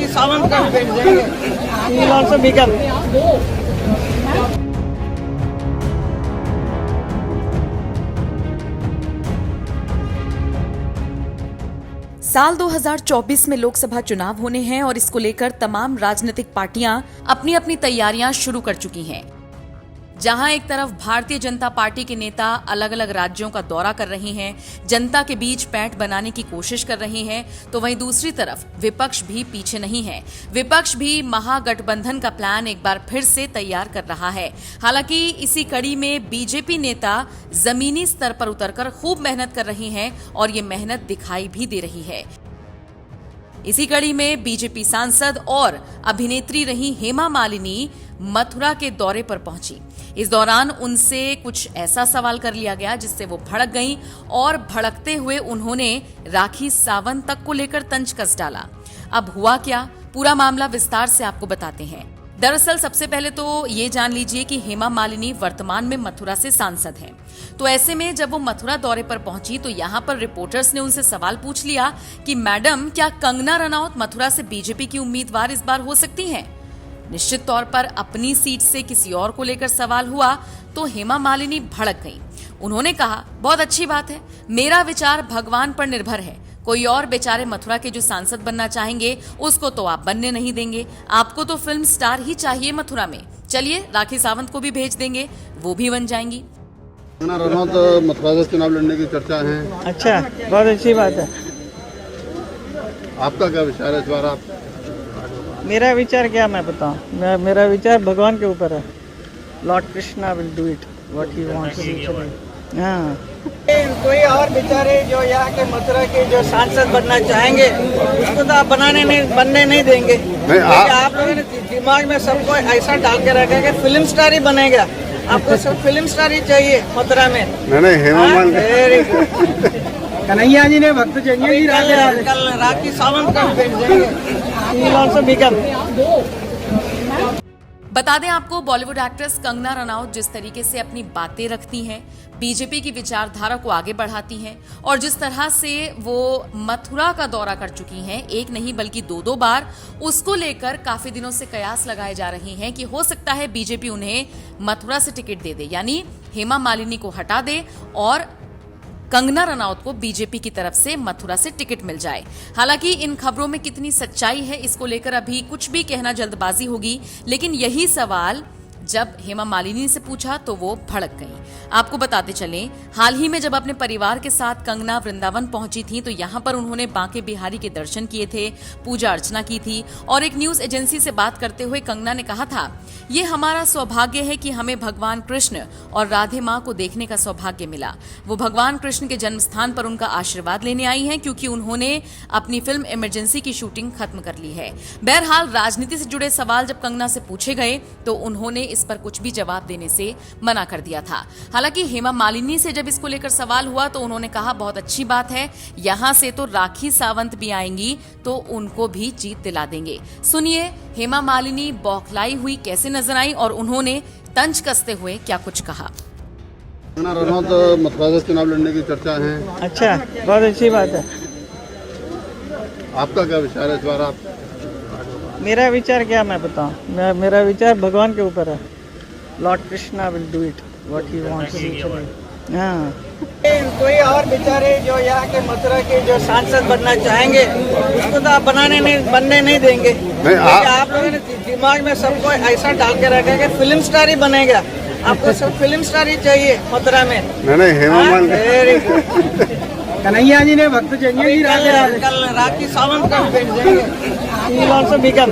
राखी सावंत का भेज देंगे। He will also become. साल 2024 में लोकसभा चुनाव होने हैं और इसको लेकर तमाम राजनीतिक पार्टियां अपनी अपनी तैयारियां शुरू कर चुकी हैं। जहां एक तरफ भारतीय जनता पार्टी के नेता अलग अलग राज्यों का दौरा कर रहे हैं, जनता के बीच पैठ बनाने की कोशिश कर रहे हैं, तो वहीं दूसरी तरफ विपक्ष भी पीछे नहीं है। विपक्ष भी महागठबंधन का प्लान एक बार फिर से तैयार कर रहा है। हालांकि इसी कड़ी में बीजेपी नेता जमीनी स्तर पर उतरकर खूब मेहनत कर रहे हैं और ये मेहनत दिखाई भी दे रही है। इसी कड़ी में बीजेपी सांसद और अभिनेत्री रही हेमा मालिनी मथुरा के दौरे पर पहुंची। इस दौरान उनसे कुछ ऐसा सवाल कर लिया गया जिससे वो भड़क गईं और भड़कते हुए उन्होंने राखी सावंत तक को लेकर तंज कस डाला। अब हुआ क्या, पूरा मामला विस्तार से आपको बताते हैं। दरअसल सबसे पहले तो ये जान लीजिए कि हेमा मालिनी वर्तमान में मथुरा से सांसद हैं। तो ऐसे में जब वो मथुरा दौरे पर पहुंची तो यहाँ पर रिपोर्टर्स ने उनसे सवाल पूछ लिया कि मैडम, क्या कंगना रनौत मथुरा से बीजेपी की उम्मीदवार इस बार हो सकती हैं? निश्चित तौर पर अपनी सीट से किसी और को लेकर सवाल हुआ तो हेमा मालिनी भड़क गईं। उन्होंने कहा, बहुत अच्छी बात है, मेरा विचार भगवान पर निर्भर है। कोई और बेचारे मथुरा के जो सांसद बनना चाहेंगे उसको तो आप बनने नहीं देंगे। आपको तो फिल्म स्टार ही चाहिए मथुरा में। चलिए, राखी सावंत को भी भेज देंगे, वो भी बन जाएंगी। कंगना रनौत मथुरा से चुनाव लड़ने की चर्चा है। अच्छा, बहुत अच्छी बात है। आपका क्या विचार है इस बार? आप मेरा विचार क्या मैं बताऊं? मेरा विचार भगवान के ऊपर है। Lord Krishna will do it what he wants. हाँ, कोई और बेचारे जो यहाँ के मथुरा के जो सांसद बनना चाहेंगे उसको तो आप बनने नहीं देंगे। आप लोगों ने दिमाग में सबको ऐसा डाल के रखा है कि फिल्म स्टार ही बनेगा। आपको सब फिल्म स्टार ही चाहिए मथुरा में। नहीं, हेमा मालिनी कन्हैया जी ने भक्त चाहिए। कल राखी सावंत का भेज देंगे। He will also become. बता दें आपको, बॉलीवुड एक्ट्रेस कंगना रनौत जिस तरीके से अपनी बातें रखती हैं, बीजेपी की विचारधारा को आगे बढ़ाती हैं और जिस तरह से वो मथुरा का दौरा कर चुकी हैं, एक नहीं बल्कि दो बार, उसको लेकर काफी दिनों से कयास लगाए जा रहे हैं कि हो सकता है बीजेपी उन्हें मथुरा से टिकट दे दे, यानी हेमा मालिनी को हटा दे और कंगना रनौत को बीजेपी की तरफ से मथुरा से टिकट मिल जाए। हालांकि इन खबरों में कितनी सच्चाई है इसको लेकर अभी कुछ भी कहना जल्दबाजी होगी, लेकिन यही सवाल जब हेमा मालिनी से पूछा तो वो भड़क गईं। आपको बताते चलें, हाल ही में जब अपने परिवार के साथ कंगना वृंदावन पहुंची थी तो यहाँ पर उन्होंने बांके बिहारी के दर्शन किए थे, पूजा अर्चना की थी और एक न्यूज एजेंसी से बात करते हुए कंगना ने कहा था, ये हमारा सौभाग्य है कि हमें भगवान कृष्ण और राधे माँ को देखने का सौभाग्य मिला। वो भगवान कृष्ण के जन्म स्थान पर उनका आशीर्वाद लेने आई हैं क्योंकि उन्होंने अपनी फिल्म इमरजेंसी की शूटिंग खत्म कर ली है। बहरहाल, राजनीति से जुड़े सवाल जब कंगना से पूछे गए तो उन्होंने इस पर कुछ भी जवाब देने से मना कर दिया था। हालांकि हेमा मालिनी से जब इसको लेकर सवाल हुआ तो उन्होंने कहा, बहुत अच्छी बात है, यहाँ से तो राखी सावंत भी आएंगी तो उनको भी जीत दिला देंगे। सुनिए हेमा मालिनी बौखलाई हुई कैसे नजर आई और उन्होंने तंज कसते हुए क्या कुछ कहा। कंगना रनौत मथुरा से चुनाव लड़ने की चर्चा है। अच्छा, बहुत अच्छी बात है। आपका क्या विचार है इस बार? आप मेरा विचार क्या मैं बताऊं? मेरा विचार भगवान के ऊपर है। Lord Krishna will do it what he wants. हाँ, कोई और बेचारे जो यहाँ के मथुरा के जो सांसद बनना चाहेंगे उसको तो आप बनने नहीं देंगे। आप लोगों ने दिमाग में सबको ऐसा डाल के रखा है कि फिल्म स्टार ही बनेगा। आपको सब फिल्म स्टार ही चाहिए मथुरा में। नहीं, हेमा मालिनी कन्हैया जी ने भक्त चाहिए। कल राखी सावंत का भेज देंगे। He will also become.